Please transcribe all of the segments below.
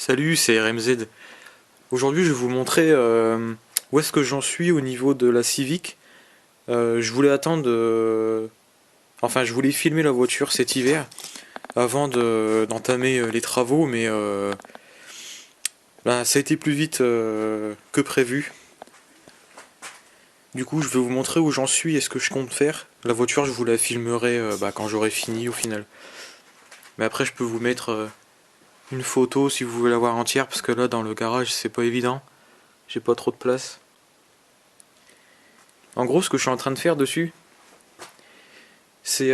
Salut, c'est RMZ. Aujourd'hui, je vais vous montrer où est-ce que j'en suis au niveau de la Civic. Je voulais attendre, enfin, je voulais filmer la voiture cet hiver avant d'entamer les travaux, mais ben, ça a été plus vite que prévu. Du coup, je vais vous montrer où j'en suis et ce que je compte faire. La voiture, je vous la filmerai quand j'aurai fini au final. Mais après, je peux vous mettre une photo si vous voulez la voir entière, parce que là, dans le garage, c'est pas évident. J'ai pas trop de place. En gros, ce que je suis en train de faire dessus, c'est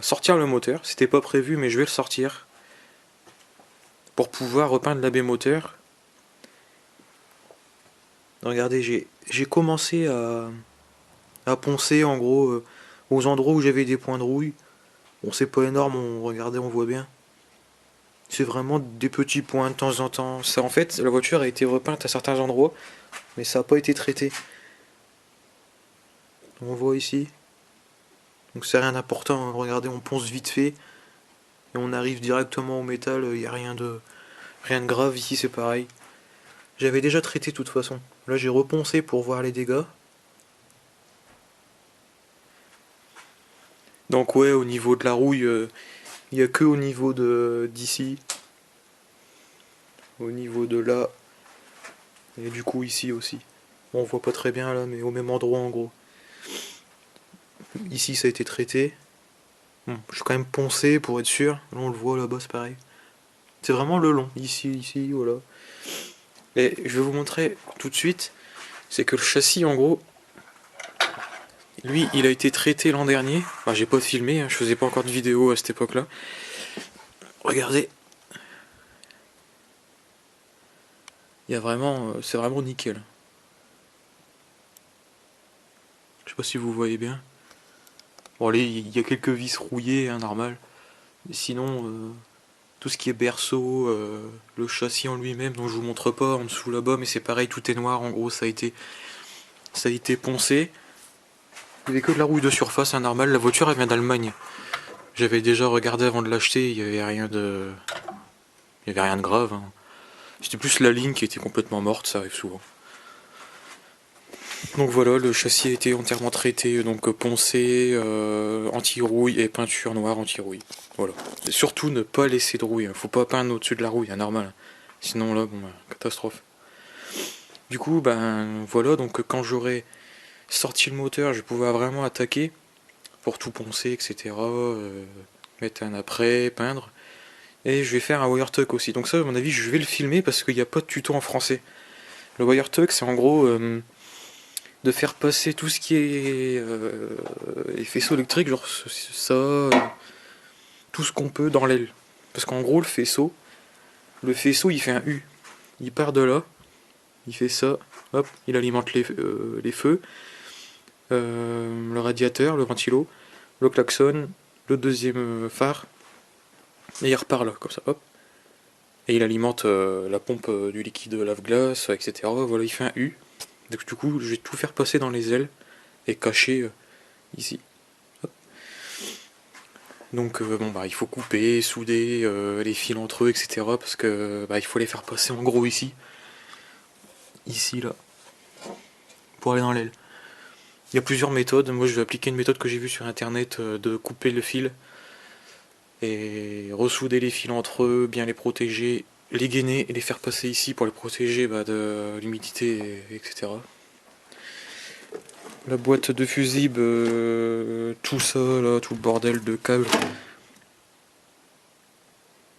sortir le moteur. C'était pas prévu, mais je vais le sortir pour pouvoir repeindre l'AB moteur. Regardez, j'ai commencé à poncer en gros aux endroits où j'avais des points de rouille. Bon, c'est pas énorme, regardez, on voit bien. C'est vraiment des petits points de temps en temps. Ça, en fait, la voiture a été repeinte à certains endroits, mais ça n'a pas été traité. On voit ici. Donc c'est rien d'important, hein. Regardez, on ponce vite fait et on arrive directement au métal. Il n'y a rien de grave ici, c'est pareil. J'avais déjà traité de toute façon. Là, j'ai reponcé pour voir les dégâts. Donc ouais, au niveau de la rouille, il n'y a que au niveau d'ici, au niveau de là, et du coup ici aussi. Bon, on voit pas très bien là, mais au même endroit en gros. Ici, ça a été traité. Bon, je suis quand même poncé pour être sûr. Là, on le voit là-bas, c'est pareil. C'est vraiment le long. Ici, voilà. Et je vais vous montrer tout de suite. C'est que le châssis, en gros, lui, il a été traité l'an dernier. Enfin, j'ai pas filmé, hein, je faisais pas encore de vidéo à cette époque-là. Regardez. Il y a vraiment, c'est vraiment nickel. Je sais pas si vous voyez bien. Bon, allez, il y a quelques vis rouillées, hein, normal. Mais sinon, tout ce qui est berceau, le châssis en lui-même, dont je vous montre pas en dessous là-bas, mais c'est pareil, tout est noir. En gros, ça a été poncé. Il n'y avait que de la rouille de surface, hein, normal. La voiture, elle vient d'Allemagne. J'avais déjà regardé avant de l'acheter, il y avait rien de grave, hein. C'était plus la ligne qui était complètement morte, ça arrive souvent. Donc voilà, le châssis a été entièrement traité, donc poncé, anti-rouille et peinture noire anti-rouille. Voilà. Et surtout ne pas laisser de rouille, hein. Faut pas peindre au-dessus de la rouille, hein, normal. Sinon là, bon, catastrophe. Du coup, ben voilà, donc quand j'aurai sorti le moteur, je vais pouvoir vraiment attaquer pour tout poncer, etc. Mettre un après, peindre. Et je vais faire un wire tuck aussi. Donc ça, à mon avis, je vais le filmer parce qu'il n'y a pas de tuto en français. Le wire tuck, c'est en gros de faire passer tout ce qui est les faisceaux électriques, genre ça, tout ce qu'on peut dans l'aile. Parce qu'en gros, le faisceau, il fait un U. Il part de là, il fait ça, hop, il alimente les feux, le radiateur, le ventilo, le klaxon, le deuxième phare, et il repart là, comme ça, hop. Et il alimente la pompe du liquide lave-glace, etc. Voilà, il fait un U. Donc du coup, je vais tout faire passer dans les ailes et cacher ici. Hop. Donc bon bah il faut couper, souder les fils entre eux, etc. Parce que il faut les faire passer en gros ici là, pour aller dans l'aile. Il y a plusieurs méthodes. Moi je vais appliquer une méthode que j'ai vue sur internet de couper le fil et ressouder les fils entre eux, bien les protéger, les gainer et les faire passer ici pour les protéger de l'humidité, etc. La boîte de fusible, tout ça là, tout le bordel de câbles,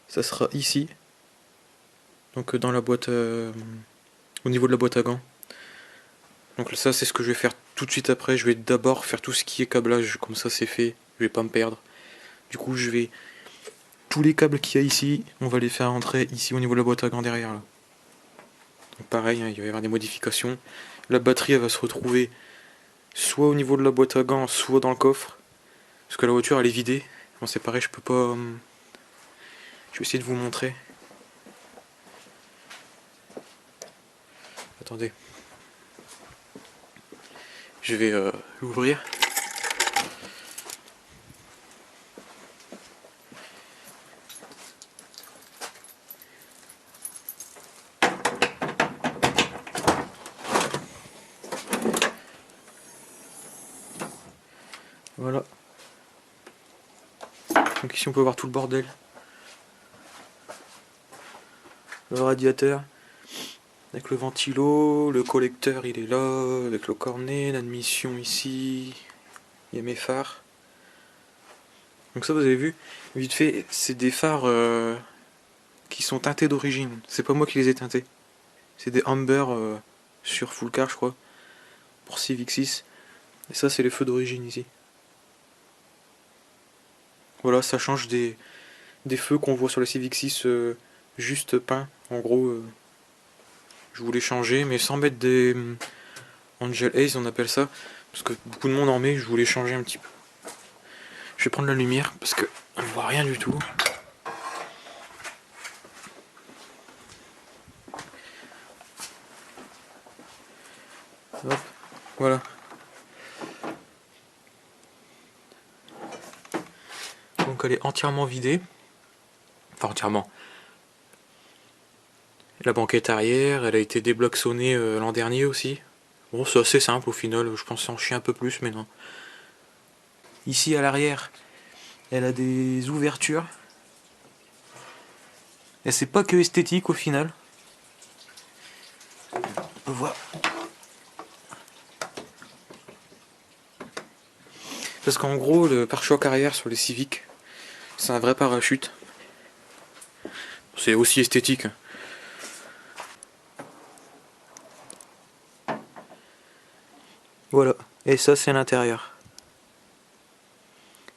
ça sera ici. Donc dans la boîte, au niveau de la boîte à gants. Donc ça c'est ce que je vais faire tout de suite après. Je vais d'abord faire tout ce qui est câblage, comme ça c'est fait, je vais pas me perdre. Du coup je vais tous les câbles qu'il y a ici, on va les faire entrer ici au niveau de la boîte à gants derrière là. Donc pareil, hein, il va y avoir des modifications. La batterie elle va se retrouver soit au niveau de la boîte à gants, soit dans le coffre. Parce que la voiture elle est vidée. Bon c'est pareil, je peux pas. Je vais essayer de vous montrer. Attendez. Je vais l'ouvrir. Voilà. Donc ici on peut voir tout le bordel. Le radiateur, avec le ventilo, le collecteur il est là, avec le cornet, l'admission ici, il y a mes phares. Donc ça vous avez vu, vite fait, c'est des phares qui sont teintés d'origine. C'est pas moi qui les ai teintés. C'est des Amber sur full car je crois, pour Civic 6. Et ça c'est les feux d'origine ici. Voilà, ça change des feux qu'on voit sur le Civic 6 juste peints. En gros, je voulais changer, mais sans mettre des Angel Haze, on appelle ça. Parce que beaucoup de monde en met, je voulais changer un petit peu. Je vais prendre la lumière parce que on voit rien du tout. Hop, voilà. Donc elle est entièrement vidée. Enfin entièrement. La banquette arrière, elle a été débloxonnée l'an dernier aussi. Bon, c'est assez simple au final, je pensais en chier un peu plus, mais non. Ici à l'arrière, elle a des ouvertures. Et c'est pas que esthétique au final. On peut voir. Parce qu'en gros, le pare-choc arrière sur les Civic, c'est un vrai parachute. C'est aussi esthétique. Voilà, et ça c'est l'intérieur.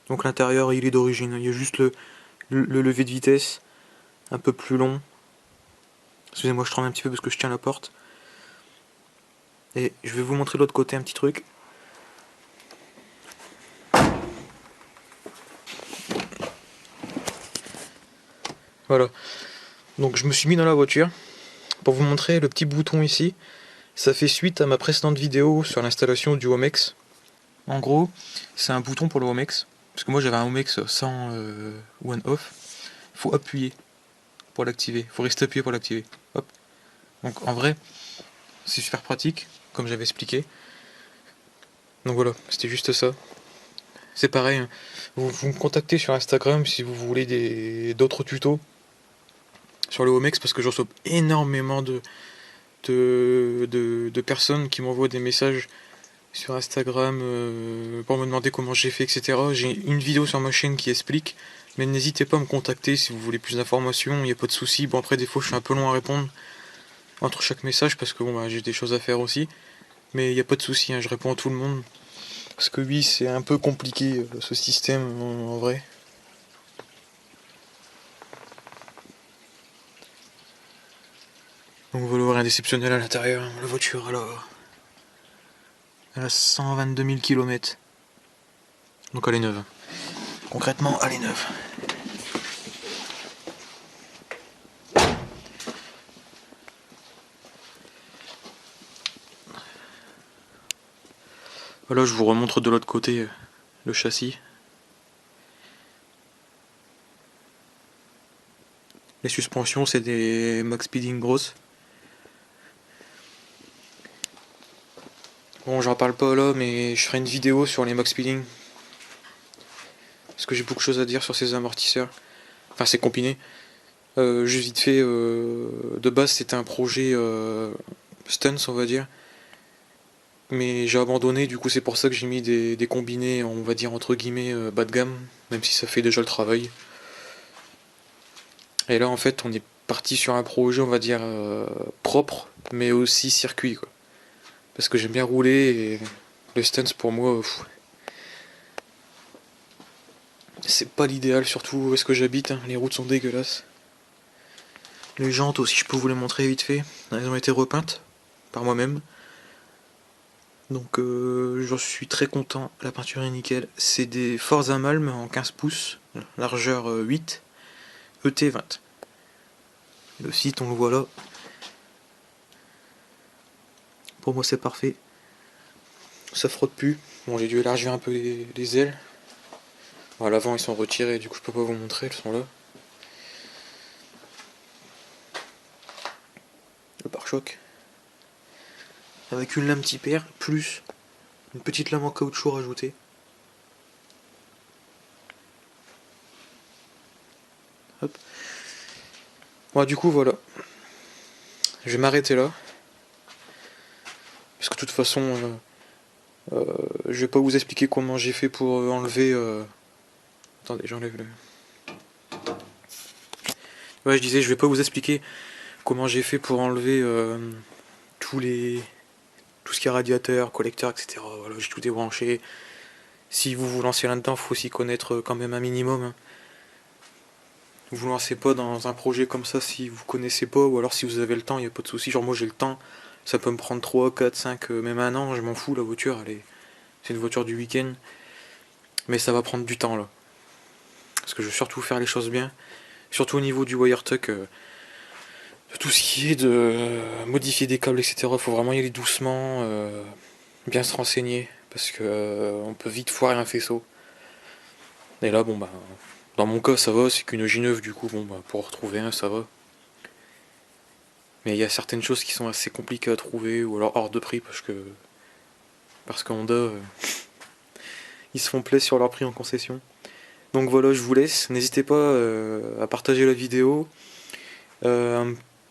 Donc l'intérieur il est d'origine, il y a juste le lever de vitesse, un peu plus long. Excusez-moi, je tremble un petit peu parce que je tiens la porte. Et je vais vous montrer de l'autre côté un petit truc. Voilà. Donc je me suis mis dans la voiture pour vous montrer le petit bouton ici. Ça fait suite à ma précédente vidéo sur l'installation du Homex. En gros, c'est un bouton pour le Homex. Parce que moi j'avais un Homex sans on-off. Il faut appuyer pour l'activer. Il faut rester appuyé pour l'activer. Hop. Donc en vrai, c'est super pratique, comme j'avais expliqué. Donc voilà, c'était juste ça. C'est pareil, hein. Vous me contactez sur Instagram si vous voulez d'autres tutos sur le Homex parce que je reçois énormément de personnes qui m'envoient des messages sur Instagram pour me demander comment j'ai fait, etc. J'ai une vidéo sur ma chaîne qui explique, mais n'hésitez pas à me contacter si vous voulez plus d'informations, il n'y a pas de souci. Bon après des fois je suis un peu long à répondre entre chaque message parce que bon bah, j'ai des choses à faire aussi, mais il n'y a pas de souci, hein, je réponds à tout le monde. Parce que oui, c'est un peu compliqué ce système en vrai. Donc voilà, rien d'exceptionnel à l'intérieur. La voiture elle a 122 000 km. Donc elle est neuve. Concrètement, elle est neuve. Voilà, je vous remontre de l'autre côté le châssis. Les suspensions, c'est des Max Speeding grosses. Bon, j'en parle pas là, mais je ferai une vidéo sur les Max Speeding. Parce que j'ai beaucoup de choses à dire sur ces amortisseurs. Enfin, c'est combiné. Juste vite fait, de base, c'était un projet stunts, on va dire. Mais j'ai abandonné, du coup, c'est pour ça que j'ai mis des combinés, on va dire entre guillemets, bas de gamme, même si ça fait déjà le travail. Et là, en fait, on est parti sur un projet, on va dire, propre, mais aussi circuit, quoi. Parce que j'aime bien rouler et le stunts pour moi, c'est pas l'idéal, surtout où est-ce que j'habite, hein. Les routes sont dégueulasses. Les jantes aussi, je peux vous les montrer vite fait. Elles ont été repeintes par moi-même. Donc j'en suis très content, la peinture est nickel. C'est des Forza Malm en 15 pouces, largeur 8, ET20. Le site, on le voit là. Pour moi c'est parfait. Ça frotte plus. Bon, j'ai dû élargir un peu les ailes. Bon, à l'avant ils sont retirés, du coup je peux pas vous montrer, elles sont là. Le pare-choc. Avec une lame typère, plus une petite lame en caoutchouc rajoutée. Hop. Bon, du coup, voilà. Je vais m'arrêter là. Parce que de toute façon, je vais pas vous expliquer comment j'ai fait pour enlever... Attendez, j'enlève le... Ouais, je disais, je vais pas vous expliquer comment j'ai fait pour enlever tous les... tout ce qui est radiateur, collecteur, etc. Voilà, j'ai tout débranché. Si vous vous lancez là-dedans, faut s'y connaître quand même un minimum, hein. Vous vous lancez pas dans un projet comme ça si vous connaissez pas, ou alors si vous avez le temps, il n'y a pas de souci. Genre moi j'ai le temps, ça peut me prendre 3, 4, 5, même un an, je m'en fous, la voiture, c'est une voiture du week-end. Mais ça va prendre du temps là. Parce que je veux surtout faire les choses bien. Surtout au niveau du WireTuck, tout ce qui est de modifier des câbles, etc. Faut vraiment y aller doucement, bien se renseigner. Parce que on peut vite foirer un faisceau. Et là, bon bah, dans mon cas ça va, c'est qu'une J9 du coup, bon bah, pour retrouver un ça va. Mais il y a certaines choses qui sont assez compliquées à trouver, ou alors hors de prix, parce que Honda, ils se font plaisir sur leur prix en concession. Donc voilà, je vous laisse. N'hésitez pas à partager la vidéo, à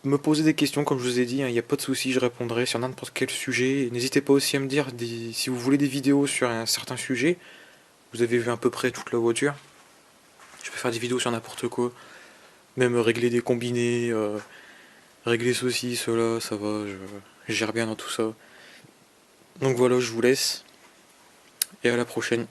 me poser des questions, comme je vous ai dit, il n'y a pas de souci, je répondrai sur n'importe quel sujet. N'hésitez pas aussi à me dire si vous voulez des vidéos sur un certain sujet. Vous avez vu à peu près toute la voiture. Je peux faire des vidéos sur n'importe quoi. Même régler des combinés, régler ceci, cela, ça va, je gère bien dans tout ça. Donc voilà, je vous laisse, et à la prochaine.